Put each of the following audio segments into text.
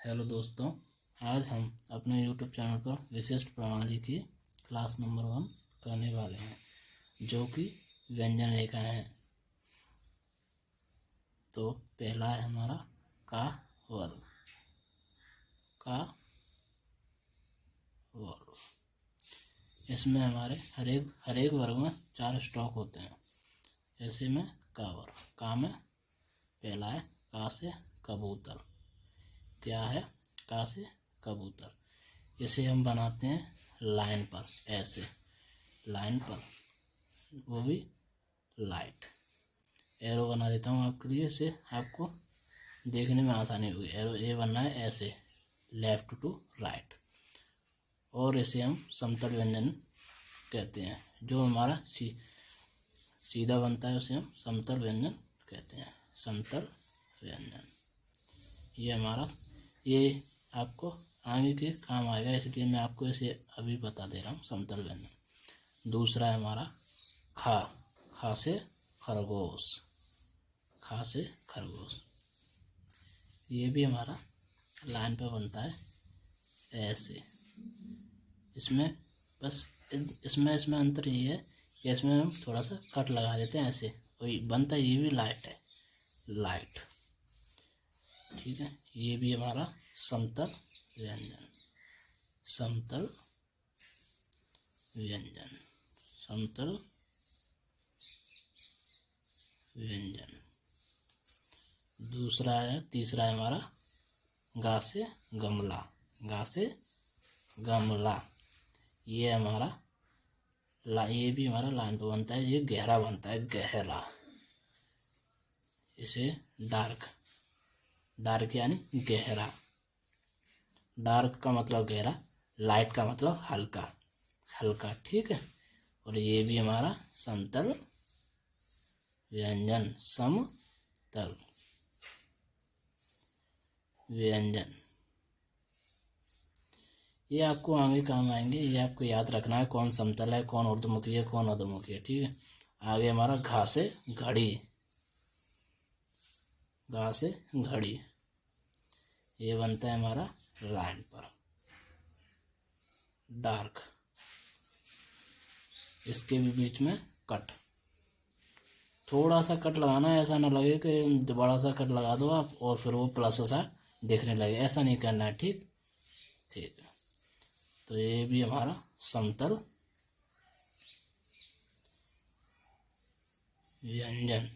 Hello दोस्तों, आज हम अपने YouTube चैनल पर विशिष्ट प्रणाली की क्लास नंबर 1 करने वाले हैं, जो कि व्यंजन रेखा है। तो पहला है हमारा का वर्ग। का वर्ग इसमें हमारे हर एक वर्ग में 4 स्टॉक होते हैं। ऐसे में का वर्ग। का में पहला है का से कबूतर। क्या है? का से कबूतर। इसे हम बनाते हैं लाइन पर, ऐसे लाइन पर, वो भी लाइट। एरो बना देता हूँ आपके लिए, इसे आपको देखने में आसानी होगी। एरो ये बनना है ऐसे, लेफ्ट टू राइट। और इसे हम समतल व्यंजन कहते हैं। जो हमारा सीधा बनता है उसे हम समतल व्यंजन कहते हैं। समतल व्यंजन ये आपको आगे के काम आएगा, इसलिए मैं आपको इसे अभी बता दे रहा हूँ। समतल व्यंजन। दूसरा है हमारा खा। खा से खरगोश। खा से खरगोश। ये भी हमारा लाइन पे बनता है ऐसे। इसमें बस इसमें अंतर ये है कि इसमें हम थोड़ा सा कट लगा देते हैं ऐसे, वही बनता है। ये भी लाइट है, लाइट। ठीक है, ये भी हमारा समतल व्यंजन। समतल व्यंजन। समतल व्यंजन। तीसरा है हमारा गा से गमला। गा से गमला। ये हमारा ये भी हमारा लाइन पे बनता है। ये गहरा बनता है, गहरा। इसे डार्क यानी गहरा। डार्क का मतलब गहरा, लाइट का मतलब हल्का, हल्का। ठीक है। और ये भी हमारा समतल व्यंजन। समतल व्यंजन। ये आपको आगे काम आएंगे। ये आपको याद रखना है, कौन समतल है, कौन ऊर्ध्वमुखी है, कौन अधोमुखी है। ठीक है। आगे हमारा घा से घड़ी। घा से घड़ी। ये बनता है हमारा लाइन पर, डार्क। इसके भी बीच में कट, थोड़ा सा कट लगाना है। ऐसा ना लगे कि बड़ा सा कट लगा दो आप और फिर वो प्लस सा दिखने लगे, ऐसा नहीं करना है। ठीक ठीक है। तो ये भी हमारा समतल व्यंजन।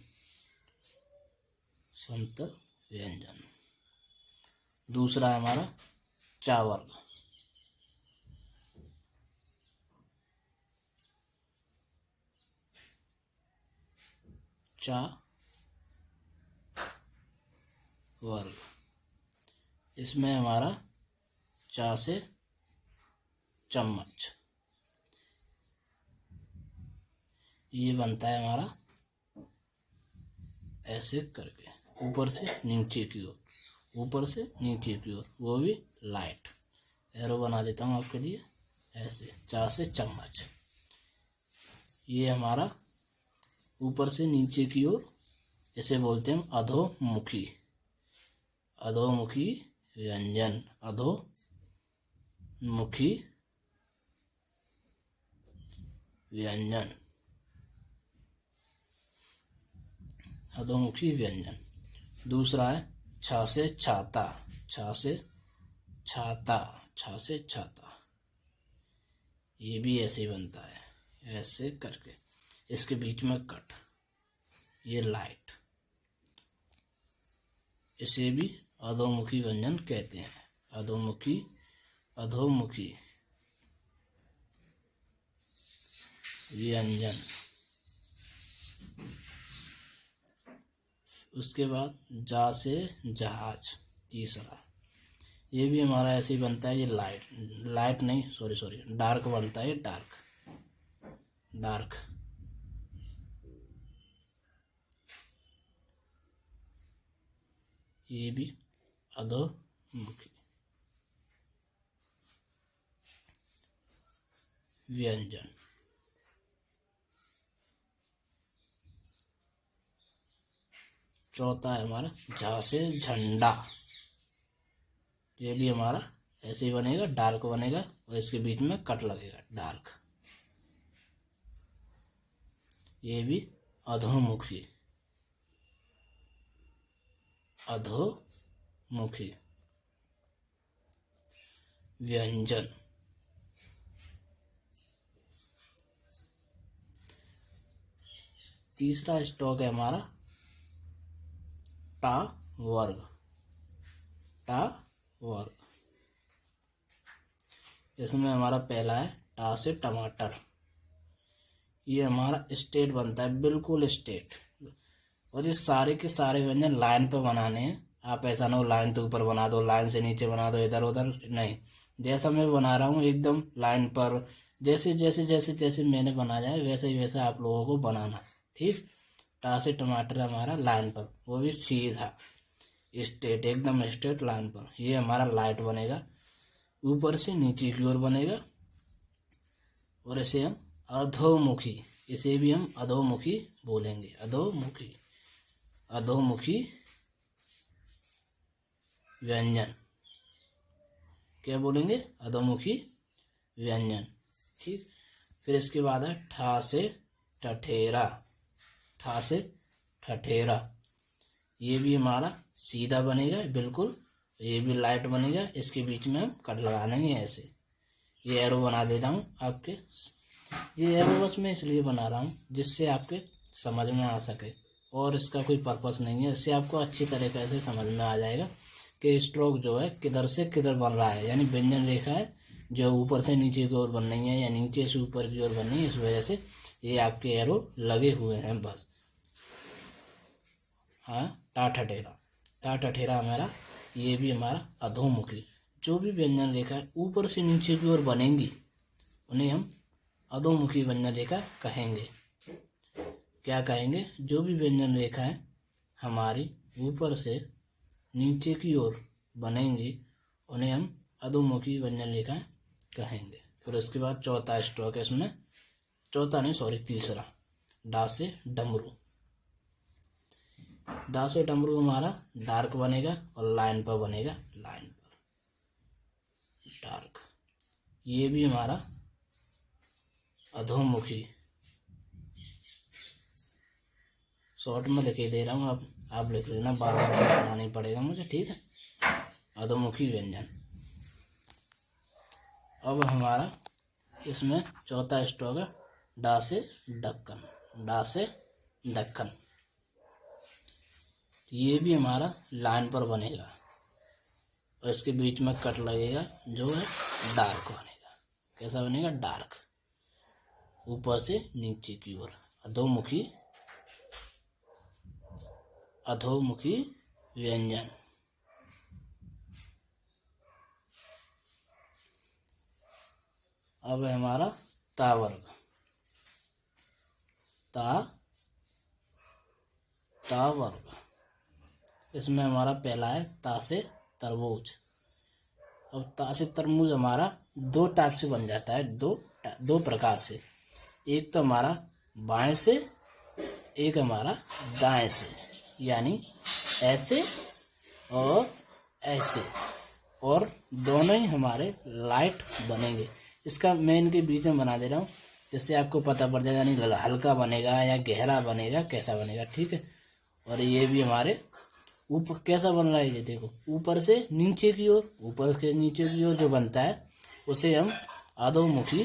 समतल व्यंजन। दूसरा है हमारा चा वर्ग। चा वर्ग। इसमें हमारा चा से चम्मच। ये बनता है हमारा ऐसे करके, ऊपर से नीचे की ओर, ऊपर से नीचे की ओर, वो भी लाइट। एरो बना देता हूँ आपके लिए ऐसे, चा से चम्मच। ये हमारा ऊपर से नीचे की ओर, इसे बोलते हैं अधोमुखी। अधोमुखी व्यंजन। अधोमुखी व्यंजन। अधोमुखी व्यंजन। दूसरा है छा से छाता। छा से छाता। छा से छाता। ये भी ऐसे ही बनता है, ऐसे करके। इसके बीच में कट, ये लाइट। इसे भी अधोमुखी व्यंजन कहते हैं। अधोमुखी व्यंजन। उसके बाद जा से जहाज। तीसरा, ये भी हमारा ऐसे ही बनता है। ये लाइट नहीं, सॉरी, डार्क बनता है। डार्क। ये भी अधोमुखी व्यंजन। चौथा है हमारा झा से झंडा। ये भी हमारा ऐसे ही बनेगा, डार्क बनेगा और इसके बीच में कट लगेगा डार्क। ये भी अधोमुखी, अधोमुखी व्यंजन। तीसरा स्टॉक है हमारा टा वर्ग, टा वर्ग। इसमें हमारा पहला है टा से टमाटर। ये हमारा स्टेट बनता है, बिल्कुल स्टेट। और ये सारे के सारे व्यंजन लाइन पर बनाने हैं। आप ऐसा ना हो लाइन के ऊपर बना दो, लाइन से नीचे बना दो, इधर उधर नहीं। जैसा मैं बना रहा हूँ एकदम लाइन पर, जैसे जैसे जैसे जैसे मैंने बनाया है वैसे ही वैसे आप लोगों को बनाना है, ठीक। टा से टमाटर हमारा लाइन पर, वो भी सीधा स्ट्रेट, एकदम स्ट्रेट लाइन पर। ये हमारा लाइट बनेगा, ऊपर से नीचे की ओर बनेगा। और इसे हम अधोमुखी, इसे भी हम अधोमुखी बोलेंगे, अधोमुखी, अधोमुखी व्यंजन। क्या बोलेंगे? अधोमुखी व्यंजन, ठीक। फिर इसके बाद है ठा से ठठेरा, ठा से ठठेरा। ये भी हमारा सीधा बनेगा बिल्कुल, ये भी लाइट बनेगा। इसके बीच में हम कट लगा देंगे ऐसे। ये एरो बना देता हूँ आपके, ये एरो बस मैं इसलिए बना रहा हूँ जिससे आपके समझ में आ सके, और इसका कोई पर्पस नहीं है। इससे आपको अच्छी तरीके से समझ में आ जाएगा कि स्ट्रोक जो है किधर से किधर बन रहा है, यानी व्यंजन रेखा है जो ऊपर से नीचे की ओर बन रही है या नीचे से ऊपर की ओर बन रही है। इस वजह से ये आपके एरो लगे हुए हैं बस। हाँ, टा ठठेरा, टा ठठेरा हमारा, ये भी हमारा अधोमुखी। जो भी व्यंजन रेखा ऊपर से नीचे की ओर बनेंगी उन्हें हम अधोमुखी व्यंजन रेखा कहेंगे। क्या कहेंगे? जो भी व्यंजन रेखा है हमारी ऊपर से नीचे की ओर बनेंगी उन्हें हम अधोमुखी व्यंजन रेखा कहेंगे। फिर उसके बाद चौथा स्ट्रोक है इसमें, चौथा नहीं सॉरी तीसरा, डा से डमरू। डा से डमरू हमारा डार्क बनेगा और लाइन पर बनेगा, लाइन पर डार्क। ये भी हमारा अधोमुखी, शॉर्ट में लिख दे रहा हूँ, आप लिख लेना, बार बार बनाना नहीं पड़ेगा मुझे, ठीक है। अधोमुखी व्यंजन। अब हमारा इसमें चौथा स्ट्रोक है डा से ढक्कन, डा से ढक्कन। ये भी हमारा लाइन पर बनेगा और इसके बीच में कट लगेगा जो है डार्क बनेगा। कैसा बनेगा? डार्क, ऊपर से नीचे की ओर। अधोमुखी, अधोमुखी व्यंजन। अब है हमारा ता वर्ग, ता वर्ग। इसमें हमारा पहला है ता से तरबूज। अब ता से तरबूज हमारा दो टाइप से बन जाता है, दो प्रकार से। एक तो हमारा बाएं से, एक हमारा दाएं से, यानी ऐसे और ऐसे, और दोनों ही हमारे लाइट बनेंगे। इसका मैं इनके बीच में बना दे रहा हूँ जिससे आपको पता पड़ जाए, यानी हल्का बनेगा या गहरा बनेगा, कैसा बनेगा, ठीक है। और ये भी हमारे ऊपर कैसा बन रहा है, ये देखो, ऊपर से नीचे की ओर, ऊपर से नीचे की ओर जो बनता है उसे हम अधोमुखी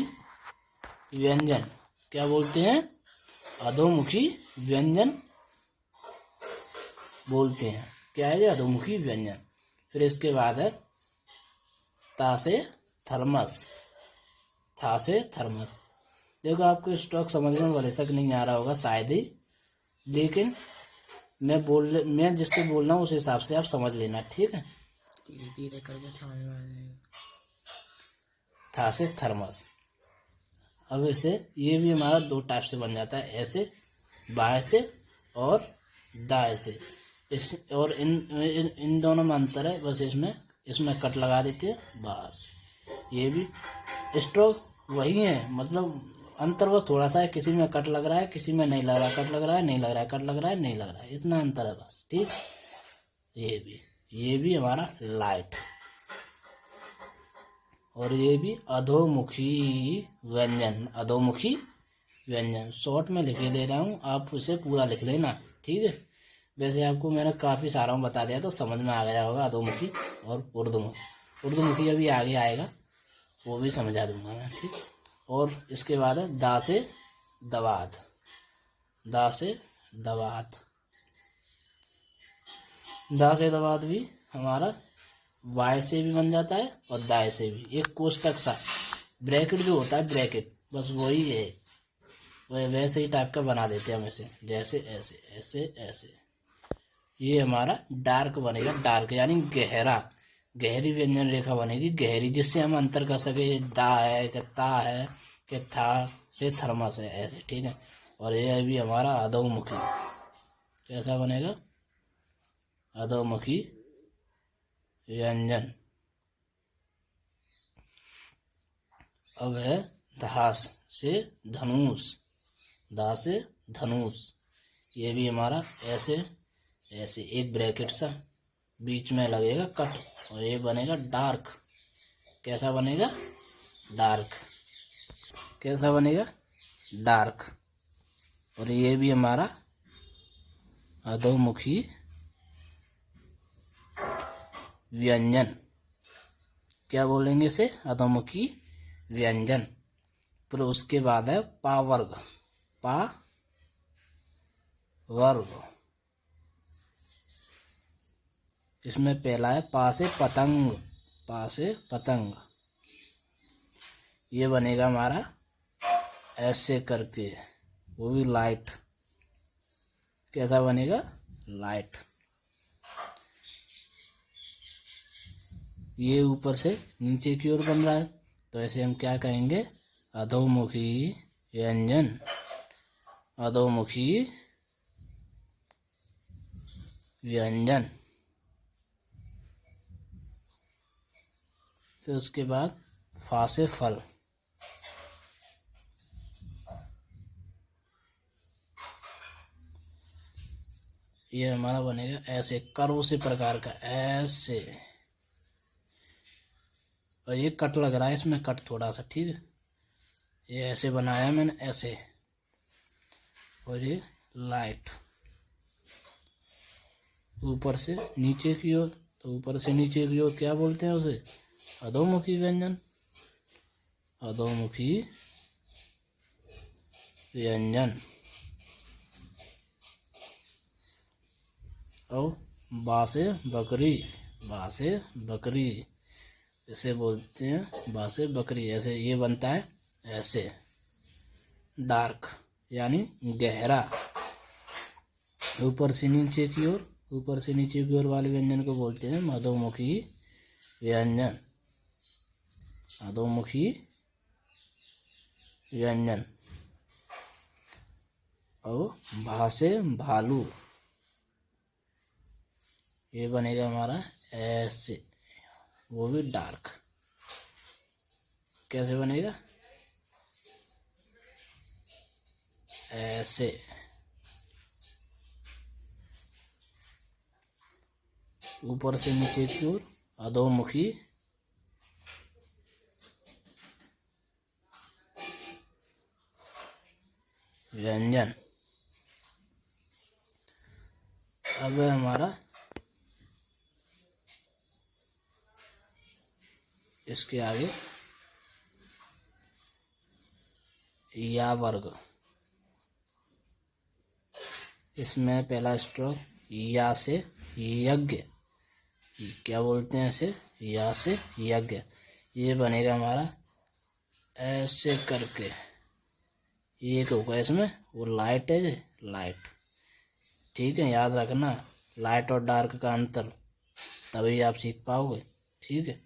व्यंजन क्या बोलते हैं? अधोमुखी व्यंजन बोलते हैं। क्या है ये? अधोमुखी व्यंजन। फिर इसके बाद है ता से थर्मस, था से थर्मस। देखो आपको स्ट्रोक समझ में भले शक नहीं आ रहा होगा शायद ही, लेकिन मैं जिससे बोल रहा हूँ उस हिसाब से आप समझ लेना, ठीक है। धीरे धीरे करके समझ में आ जाएगा। था से थर्मस। अब इसे, ये भी हमारा दो टाइप से बन जाता है, ऐसे बाएं से और दाएं से। इस और इन दोनों में अंतर है बस, इसमें कट लगा देते हैं बस। ये भी स्ट्रोक वही है, मतलब अंतर बस थोड़ा सा है, किसी में कट लग रहा है, किसी में नहीं लग रहा है, कट लग रहा है नहीं लग रहा है, कट लग रहा है नहीं लग रहा है, इतना अंतर है बस, ठीक। ये भी हमारा लाइट, और ये भी अधोमुखी व्यंजन, अधोमुखी व्यंजन। शॉर्ट में लिखे दे रहा हूँ, आप उसे पूरा लिख लेना, ठीक है। वैसे आपको मैंने काफ़ी सारा बता दिया तो समझ में आ गया होगा अधोमुखी और ऊर्ध्वमुखी। ऊर्ध्वमुखी अभी आगे आएगा, वो भी समझा दूंगा मैं, ठीक। और इसके बाद है दा से दवात, दा से दवात। दा से दवात भी हमारा वाय से भी बन जाता है और दाय से भी। एक कोष्टक सा ब्रैकेट जो होता है, ब्रैकेट बस वही है, वैसे ही टाइप का बना देते हैं हम इसे, जैसे ऐसे ऐसे ऐसे। ये हमारा डार्क बनेगा, डार्क यानी गहरा, गहरी व्यंजन रेखा बनेगी, गहरी, जिससे हम अंतर कर सके दा है कि ता है कि था से थर्मस है, ऐसे, ठीक है। और ये भी हमारा अधोमुखी, कैसा बनेगा, अधोमुखी व्यंजन। अब है धास से धनुष, धा से धनुष। ये भी हमारा ऐसे ऐसे एक ब्रैकेट सा बीच में लगेगा कट, और ये बनेगा डार्क, कैसा बनेगा, डार्क, कैसा बनेगा, डार्क। और ये भी हमारा अधोमुखी व्यंजन, क्या बोलेंगे इसे, अधोमुखी व्यंजन। फिर उसके बाद है पा वर्ग, पा वर्ग। इसमें पहला है पा से पतंग, पा से पतंग। ये बनेगा हमारा ऐसे करके, वो भी लाइट, कैसा बनेगा, लाइट। ये ऊपर से नीचे की ओर बन रहा है, तो ऐसे हम क्या कहेंगे, अधोमुखी व्यंजन, अधोमुखी व्यंजन। फिर उसके बाद फा से फल, ये हमारा बनेगा ऐसे कर्व से प्रकार का, ऐसे। और ये कट लग रहा है, इसमें कट थोड़ा सा, ठीक है। ये ऐसे बनाया मैंने, ऐसे। और ये लाइट ऊपर से नीचे की ओर, तो ऊपर से नीचे की ओर क्या बोलते हैं उसे, अधोमुखी व्यंजन, अधोमुखी व्यंजन। और बा से बकरी, बा से बकरी, इसे बोलते हैं बा से बकरी। ऐसे ये बनता है ऐसे, डार्क यानी गहरा, ऊपर से नीचे की ओर, ऊपर से नीचे की ओर वाले व्यंजन को बोलते हैं अधोमुखी व्यंजन, अधोमुखी व्यंजन। और भा से भालू, ये बनेगा हमारा ऐसे, वो भी डार्क, कैसे बनेगा, ऐसे। ऊपर से नीचे की ओर अधोमुखी व्यंजन। अब है हमारा इसके आगे या वर्ग। इसमें पहला स्ट्रोक या से यज्ञ, क्या बोलते हैं इसे, या से यज्ञ। ये बनेगा हमारा ऐसे करके, एक होगा इसमें, वो लाइट है, लाइट, ठीक है। याद रखना लाइट और डार्क का अंतर, तभी आप सीख पाओगे, ठीक है।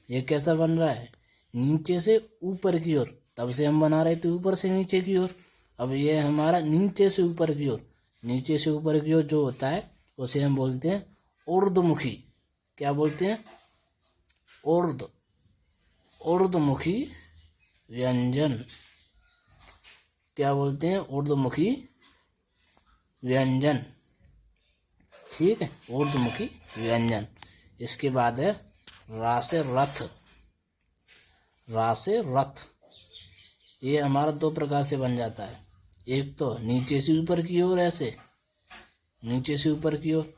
ये कैसा बन रहा है, नीचे से ऊपर की ओर, तब से हम बना रहे थे ऊपर से नीचे की ओर। अब ये हमारा नीचे से ऊपर की ओर, नीचे से ऊपर की ओर जो होता है उसे हम बोलते हैं ऊर्ध्वमुखी, क्या बोलते हैं, ऊर्ध्वमुखी व्यंजन, क्या बोलते हैं, ऊर्ध्वमुखी व्यंजन, ठीक है, ऊर्ध्वमुखी व्यंजन। इसके बाद है रा से रथ, रा से रथ। ये हमारा दो प्रकार से बन जाता है, एक तो नीचे से ऊपर की ओर ऐसे, नीचे से ऊपर की ओर,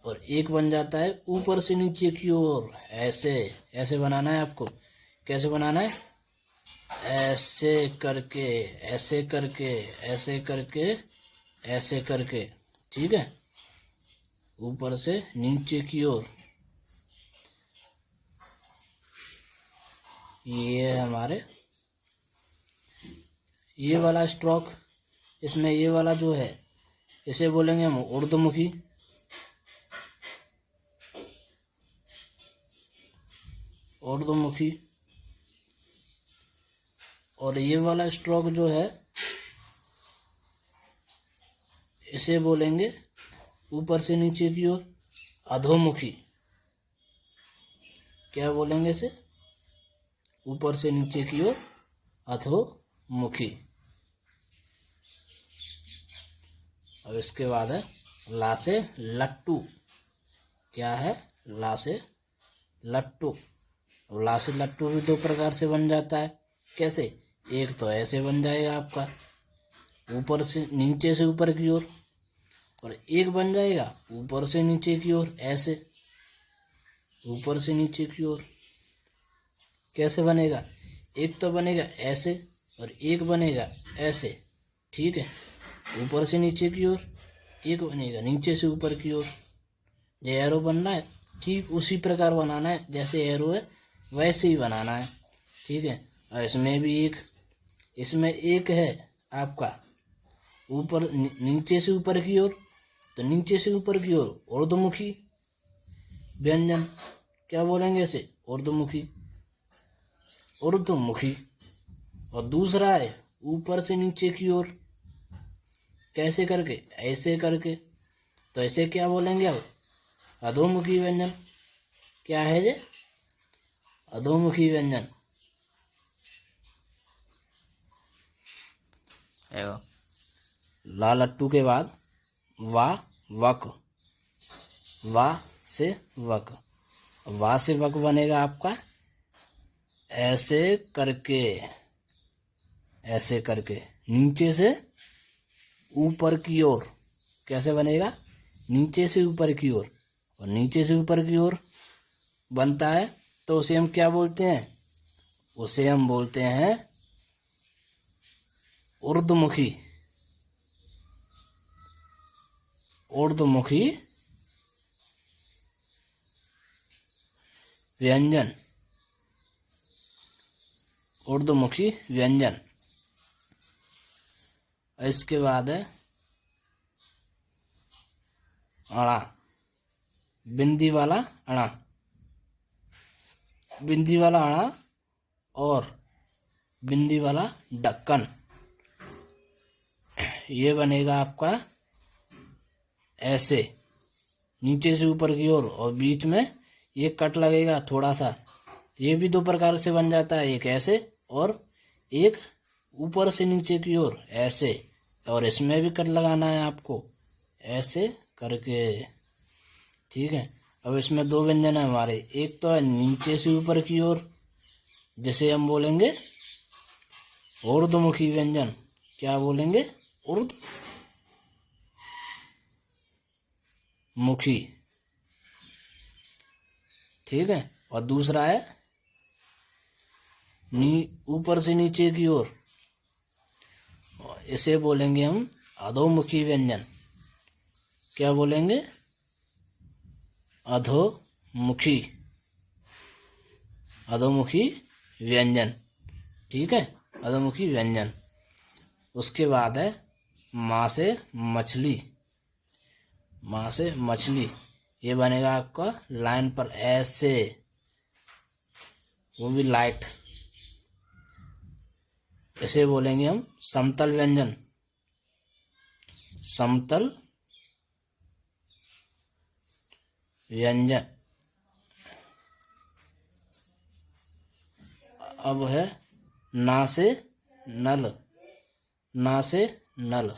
और एक बन जाता है ऊपर से नीचे की ओर ऐसे। ऐसे बनाना है आपको। कैसे बनाना है? ऐसे करके, ऐसे करके, ऐसे करके, ऐसे करके, ठीक है, ऊपर से नीचे की ओर। ये है हमारे ये वाला स्ट्रोक। इसमें ये वाला जो है इसे बोलेंगे हम ऊर्ध्वमुखी। ऊर्ध्वमुखी। और ये वाला स्ट्रोक जो है इसे बोलेंगे ऊपर से नीचे की ओर अधोमुखी। क्या बोलेंगे इसे? ऊपर से नीचे की ओर अधोमुखी। अब इसके बाद है ला से लट्टू। क्या है? ला से लट्टू। अब ला से लट्टू भी दो प्रकार से बन जाता है। कैसे? एक तो ऐसे बन जाएगा आपका ऊपर से नीचे से ऊपर की ओर, और एक बन जाएगा ऊपर से नीचे की ओर ऐसे, ऊपर से नीचे की ओर। कैसे बनेगा? एक तो बनेगा ऐसे और एक बनेगा ऐसे, ठीक है, ऊपर से नीचे की ओर। एक बनेगा नीचे से ऊपर की ओर। जो एरो बनना है ठीक उसी प्रकार बनाना है, जैसे एरो है वैसे ही बनाना है, ठीक है। और इसमें एक है आपका ऊपर नीचे से ऊपर की ओर, तो नीचे से ऊपर की ओर ऊर्ध्वमुखी व्यंजन। क्या बोलेंगे इसे? ऊर्ध्वमुखी, ऊर्ध्वमुखी। और दूसरा है ऊपर से नीचे की ओर। कैसे करके? ऐसे करके। तो ऐसे क्या बोलेंगे अब? अधोमुखी व्यंजन। क्या है ये? अधोमुखी व्यंजन। ला लट्टू के बाद वा वक। वा से वक। वा से वक बनेगा आपका ऐसे करके, ऐसे करके नीचे से ऊपर की ओर। कैसे बनेगा? नीचे से ऊपर की ओर। और नीचे से ऊपर की ओर बनता है तो उसे हम क्या बोलते हैं? उसे हम बोलते हैं ऊर्ध्वमुखी। ऊर्ध्वमुखी व्यंजन। ऊर्ध्वमुखी व्यंजन। इसके बाद है अड़ा। बिंदी वाला अड़ा। बिंदी वाला अड़ा और बिंदी वाला ढक्कन। ये बनेगा आपका ऐसे नीचे से ऊपर की ओर, और बीच में ये कट लगेगा थोड़ा सा। ये भी दो प्रकार से बन जाता है, एक ऐसे और एक ऊपर से नीचे की ओर ऐसे। और इसमें भी कट लगाना है आपको ऐसे करके, ठीक है। अब इसमें दो व्यंजन है हमारे, एक तो है नीचे से ऊपर की ओर, जिसे हम बोलेंगे ऊर्ध्वमुखी व्यंजन। क्या बोलेंगे? ऊर्ध्वमुखी, ठीक है। और दूसरा है ऊपर से नीचे की ओर, इसे बोलेंगे हम अधोमुखी व्यंजन। क्या बोलेंगे? अधोमुखी। अधोमुखी व्यंजन, ठीक है, अधोमुखी व्यंजन। उसके बाद है माँ से मछली। माँ से मछली। ये बनेगा आपका लाइन पर ऐसे, वो भी लाइट। इसे बोलेंगे हम समतल व्यंजन। समतल व्यंजन। अब है ना से नल। ना से नल।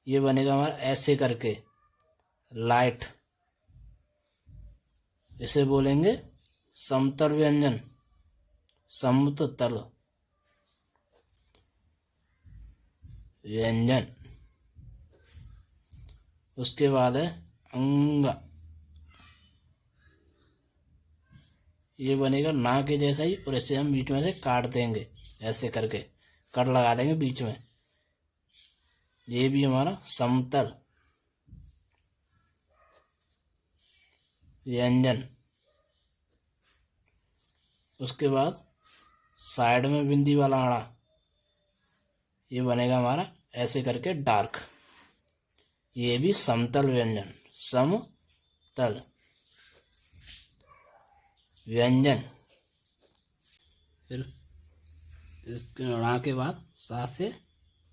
ये बनेगा हमारा ऐसे करके लाइट। इसे बोलेंगे समतल व्यंजन। समतल व्यंजन। उसके बाद है अंग, ये बनेगा ना के जैसा ही, और इसे हम बीच में से काट देंगे, ऐसे करके कट लगा देंगे बीच में। ये भी हमारा समतल व्यंजन। उसके बाद साइड में बिंदी वाला आड़ा, ये बनेगा हमारा ऐसे करके डार्क, ये भी समतल व्यंजन, समतल व्यंजन। फिर इसके अड़ा के बाद सा से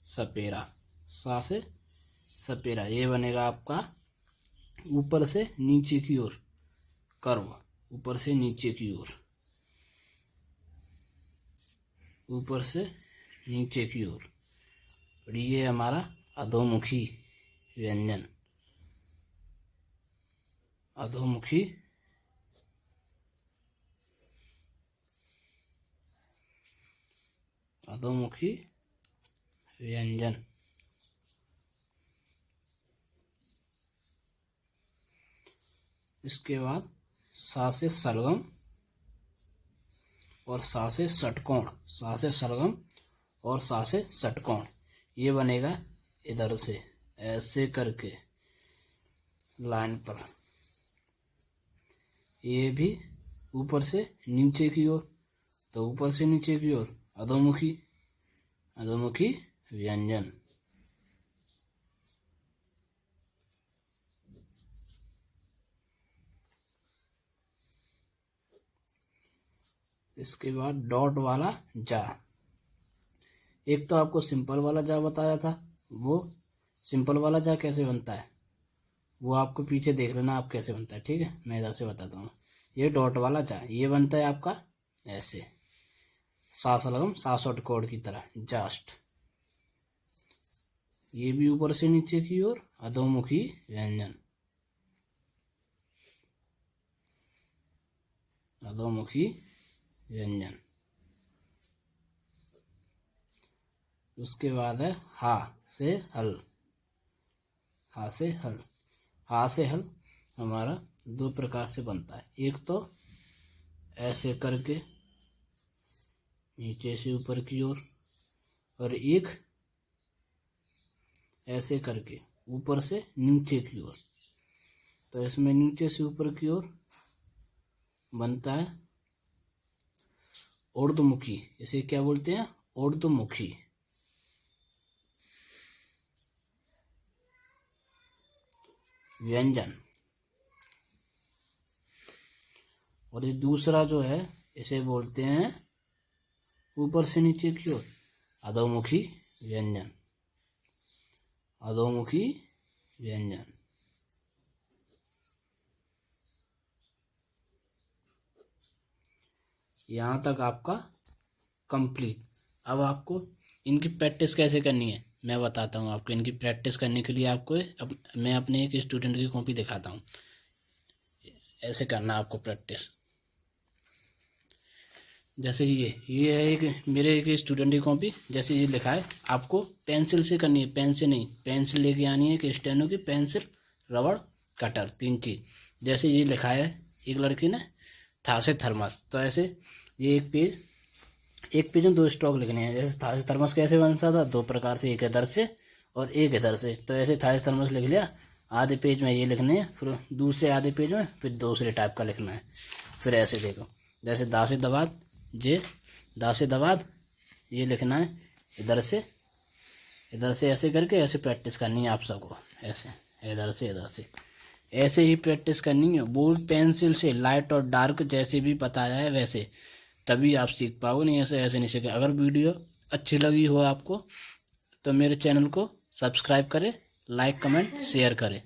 सपेरा, सा से सपेरा, ये बनेगा आपका ऊपर से नीचे की ओर कर्व, ऊपर से नीचे की ओर, ऊपर से नीचे की ओर। और ये हमारा अधोमुखी व्यंजन, अधोमुखी अधोमुखी व्यंजन। इसके बाद सा से सलगम और सा से षटकोण, सा से सलगम और सा से षटकोण, ये बनेगा इधर से ऐसे करके लाइन पर, ये भी ऊपर से नीचे की ओर, तो ऊपर से नीचे की ओर अधोमुखी, अधोमुखी व्यंजन। इसके बाद डॉट वाला जा। एक तो आपको सिंपल वाला जा बताया था, वो सिंपल वाला जा कैसे बनता है वो आपको पीछे देख लेना आप कैसे बनता है, ठीक है। मैं इधर से बताता हूँ। ये डॉट वाला जा ये बनता है आपका ऐसे, सास लगम सासठ कोड की तरह जस्ट, ये भी ऊपर से नीचे की ओर अधोमुखी व्यंजन, अधोमुखी व्यंजन। उसके बाद है हा से हल, हा से हल, हा से हल हमारा दो प्रकार से बनता है। एक तो ऐसे करके नीचे से ऊपर की ओर, और एक ऐसे करके ऊपर से नीचे की ओर। तो इसमें नीचे से ऊपर की ओर बनता है ऊर्ध्वमुखी, इसे क्या बोलते हैं, ऊर्ध्वमुखी व्यंजन। और ये दूसरा जो है इसे बोलते हैं ऊपर से नीचे की ओर अधोमुखी व्यंजन, अधोमुखी व्यंजन। यहाँ तक आपका कंप्लीट। अब आपको इनकी प्रैक्टिस कैसे करनी है मैं बताता हूँ आपको। इनकी प्रैक्टिस करने के लिए आपको अब मैं अपने एक स्टूडेंट की कॉपी दिखाता हूँ, ऐसे करना आपको प्रैक्टिस। जैसे ये है एक मेरे एक स्टूडेंट की कॉपी, जैसे ये लिखा है आपको पेंसिल से करनी है, पेन से नहीं। पेंसिल लेके आनी है कि स्टेनो की, पेंसिल रबड़ कटर, तीन चीज़। जैसे ये लिखा है एक लड़की ने था से थर्मस, तो ऐसे ये एक पेज में दो स्ट्रोक लिखने हैं। जैसे था से थर्मस कैसे बनता था, दो प्रकार से, एक इधर से और एक इधर से। तो ऐसे था से थर्मस लिख लिया, आधे पेज में ये लिखने हैं, फिर दूसरे आधे पेज में फिर दूसरे टाइप का लिखना है। फिर ऐसे देखो, जैसे दा से दबाद, जे दा से दबाद, ये लिखना है इधर से ऐसे करके ऐसे प्रैक्टिस करनी है आप सबको, ऐसे इधर से ऐसे ही प्रैक्टिस करनी है। बोर्ड पेंसिल से लाइट और डार्क जैसे भी बताया है वैसे, तभी आप सीख पाओगे, नहीं ऐसे नहीं सीखे। अगर वीडियो अच्छी लगी हो आपको तो मेरे चैनल को सब्सक्राइब करें, लाइक कमेंट शेयर करें।